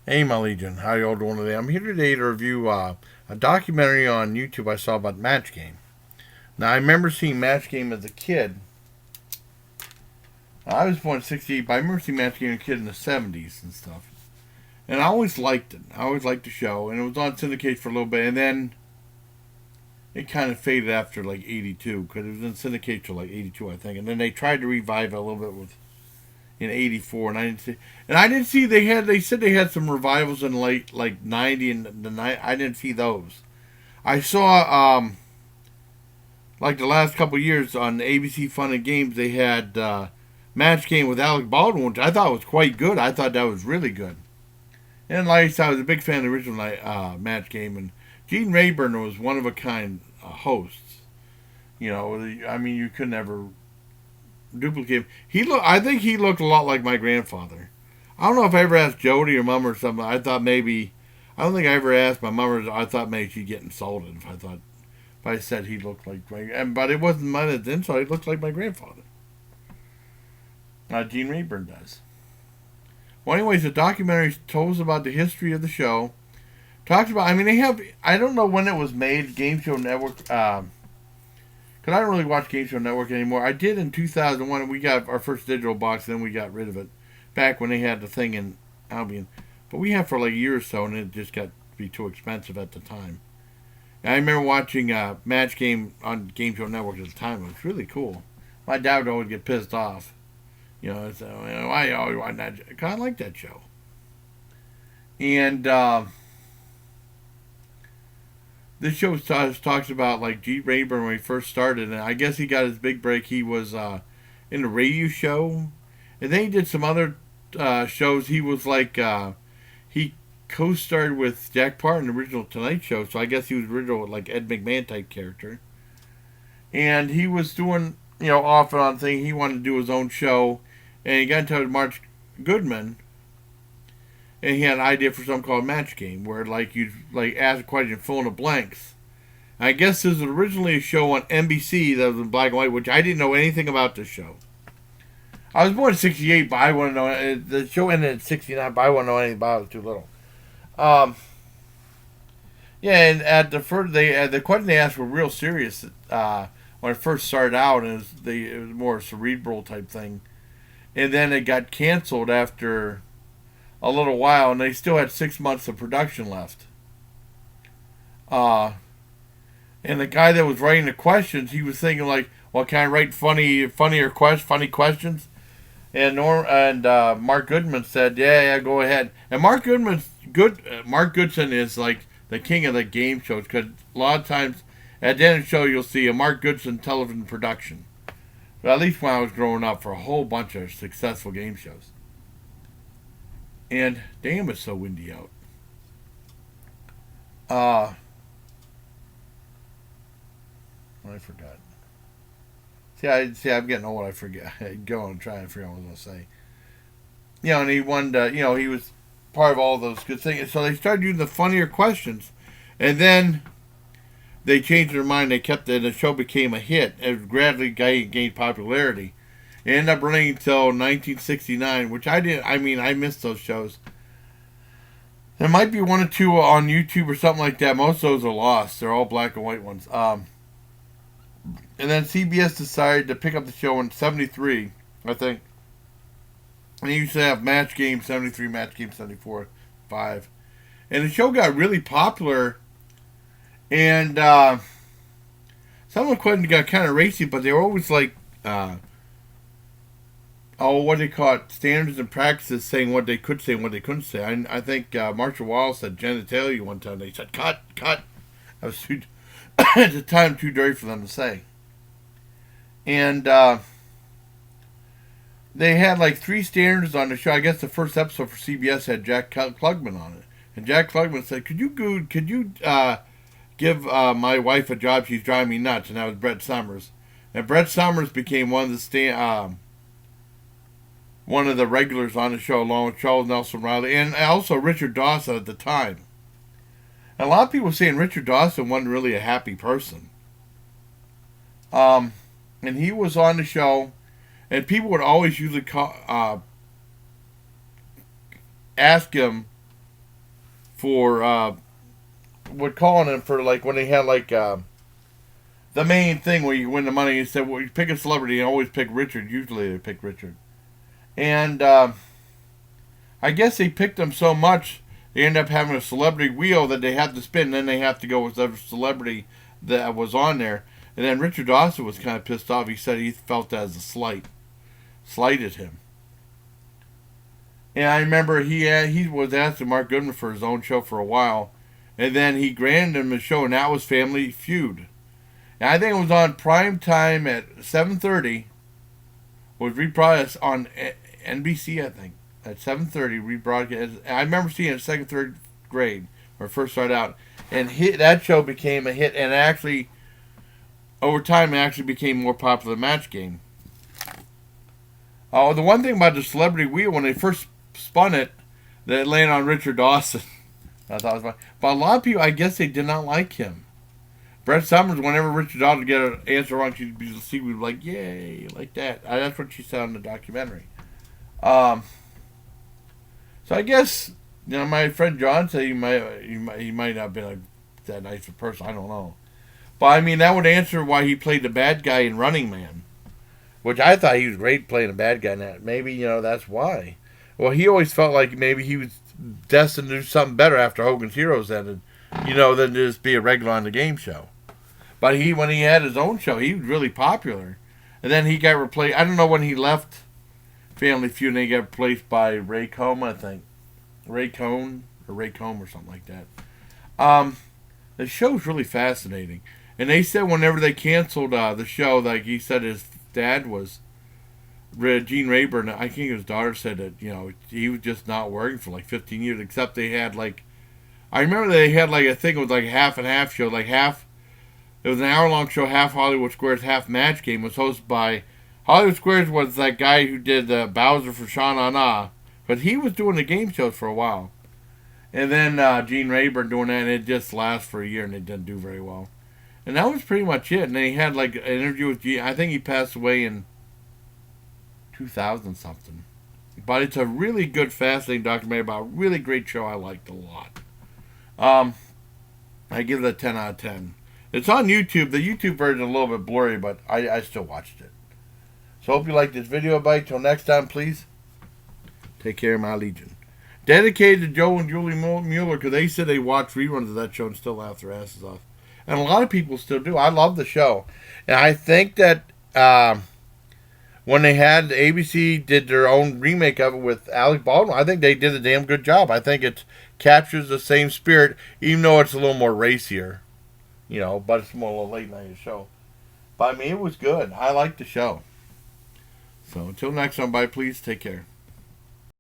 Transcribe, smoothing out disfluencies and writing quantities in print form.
Hey, my Legion, how y'all doing today? I'm here today to review a documentary on YouTube I saw about Match Game. Now, I remember seeing Match Game as a kid. I was born in '68, but I remember seeing Match Game as a kid in the '70s and stuff. And I always liked it. I always liked the show, and it was on syndication for a little bit, and then it kind of faded after like '82 because it was in syndicate till like '82, I think. And then they tried to revive it a little bit with in '84, and I didn't see they had. They said they had some revivals in late like '90 and the night. I didn't see those. I saw like the last couple of years on ABC Fun and Games they had Match Game with Alec Baldwin, which I thought was quite good. I thought that was really good. And like I said, I was a big fan of the original Match Game, and Gene Rayburn was one of a kind hosts. You know, I mean, you could never duplicate him. I think he looked a lot like my grandfather. I don't know if I ever asked Jody or Mom or something. I thought maybe. I don't think I ever asked my mom. I thought maybe she'd get insulted if I thought if I said he looked like but it wasn't my insult. He looked like my grandfather. Gene Rayburn does. Well, anyways, the documentary tells about the history of the show. Talks about. I mean, they have. I don't know when it was made. Game Show Network. Because I don't really watch Game Show Network anymore. I did in 2001. We got our first digital box, then we got rid of it. Back when they had the thing in Albion. But we had for like a year or so, and it just got to be too expensive at the time. And I remember watching Match Game on Game Show Network at the time. It was really cool. My dad would always get pissed off. You know, so, why you always watch that? Because I like that show. And this show talks about like G. Rayburn when he first started, and I guess he got his big break. He was in a radio show, and then he did some other shows. He was like he co-starred with Jack Parr in the original Tonight Show, so I guess he was original like Ed McMahon type character. And he was doing off and on thing. He wanted to do his own show, and he got in touch with March Goodman, and he had an idea for something called Match Game, where like you like ask a question, fill in the blanks. And I guess this was originally a show on NBC that was in black and white, which I didn't know anything about this show. I was born in '68, but I want to know. The show ended in '69, but I want to know anything about it. Too little. Um, yeah, and at the first, the question they asked were real serious. When it first started out, and it was more a cerebral type thing, and then it got canceled after a little while, and they still had 6 months of production left. Uh, and the guy that was writing the questions, he was thinking like, "Well, can I write funny questions?" And Mark Goodman said, "Yeah, go ahead." And Mark Goodson is like the king of the game shows because a lot of times at the end of the show you'll see a Mark Goodson television production. But at least when I was growing up, for a whole bunch of successful game shows. And damn, it's so windy out. Uh, I forgot. I'm getting old. I forget. I go and try and figure out what I was gonna say. And he wanted. He was part of all those good things. So they started using the funnier questions, and then they changed their mind. They kept it. And the show became a hit. It gradually gained popularity. It ended up running until 1969, which I did. I mean, I missed those shows. There might be one or two on YouTube or something like that. Most of those are lost. They're all black and white ones. And then CBS decided to pick up the show in '73, I think. And they used to have Match Game '73, Match Game '74, 5. And the show got really popular. And some of the questions got kind of racy, but they were always like, what they call it, standards and practices, saying what they could say and what they couldn't say. I think Marshall Wallace said genitalia one time. They said, cut. That was too, at the time, too dirty for them to say. And they had like 3 standards on the show. I guess the first episode for CBS had Jack Klugman on it. And Jack Klugman said, could you give my wife a job? She's driving me nuts. And that was Brett Summers. And Brett Summers became one of the regulars on the show, along with Charles Nelson Riley and also Richard Dawson at the time. And a lot of people were saying Richard Dawson wasn't really a happy person. And he was on the show, and people would always usually ask him for would call on him for like when they had like the main thing where you win the money. He said, "Well, you pick a celebrity, and always pick Richard." Usually they pick Richard, and I guess they picked him so much they end up having a celebrity wheel that they have to spin. Then they have to go with the celebrity that was on there. And then Richard Dawson was kind of pissed off. He said he felt that as a slighted him. And I remember he was asking Mark Goodman for his own show for a while, and then he granted him a show, and that was Family Feud. And I think it was on prime time at 7:30. Was rebroadcast on NBC, I think, at 7:30. Rebroadcast. I remember seeing it in second, third grade when I first started out, and that show became a hit, and actually, over time, it actually became more popular than Match Game. Oh, the one thing about the Celebrity Wheel, when they first spun it, that it landed on Richard Dawson. I thought it was fun. But a lot of people, I guess, they did not like him. Brett Summers, whenever Richard Dawson would get an answer wrong, she'd be like, "Yay!" like that. That's what she said in the documentary. So I guess my friend John said he might not have been that nice a person. I don't know, but I mean that would answer why he played the bad guy in Running Man, which I thought he was great playing a bad guy in that. Maybe that's why. Well, he always felt like maybe he was destined to do something better after Hogan's Heroes ended, than just be a regular on the game show. But when he had his own show, he was really popular. And then he got replaced. I don't know when he left Family Feud, and he got replaced by Ray Combe, I think. Ray Combe or something like that. The show's really fascinating. And they said whenever they canceled the show, like he said his dad was, Gene Rayburn, I think his daughter said that, he was just not working for like 15 years, except they had I remember they had I think it was like a half and half show, it was an hour-long show, half Hollywood Squares, half Match Game. It was hosted by, Hollywood Squares was that guy who did Bowser for Sha Na Na, but he was doing the game shows for a while. And then Gene Rayburn doing that, and it just lasted for a year, and it didn't do very well. And that was pretty much it. And they had an interview with Gene. I think he passed away in 2000 something. But it's a really good, fascinating documentary about a really great show I liked a lot. I give it a 10 out of 10. It's on YouTube. The YouTube version is a little bit blurry, but I still watched it. So hope you liked this video, everybody. Till next time, please take care of my legion. Dedicated to Joe and Julie Mueller, because they said they watched reruns of that show and still laugh their asses off. And a lot of people still do. I love the show. And I think that when they had ABC did their own remake of it with Alec Baldwin, I think they did a damn good job. I think it captures the same spirit, even though it's a little more racier. But it's more a little late night show. But I mean, it was good. I liked the show. So until next time, bye. Please take care.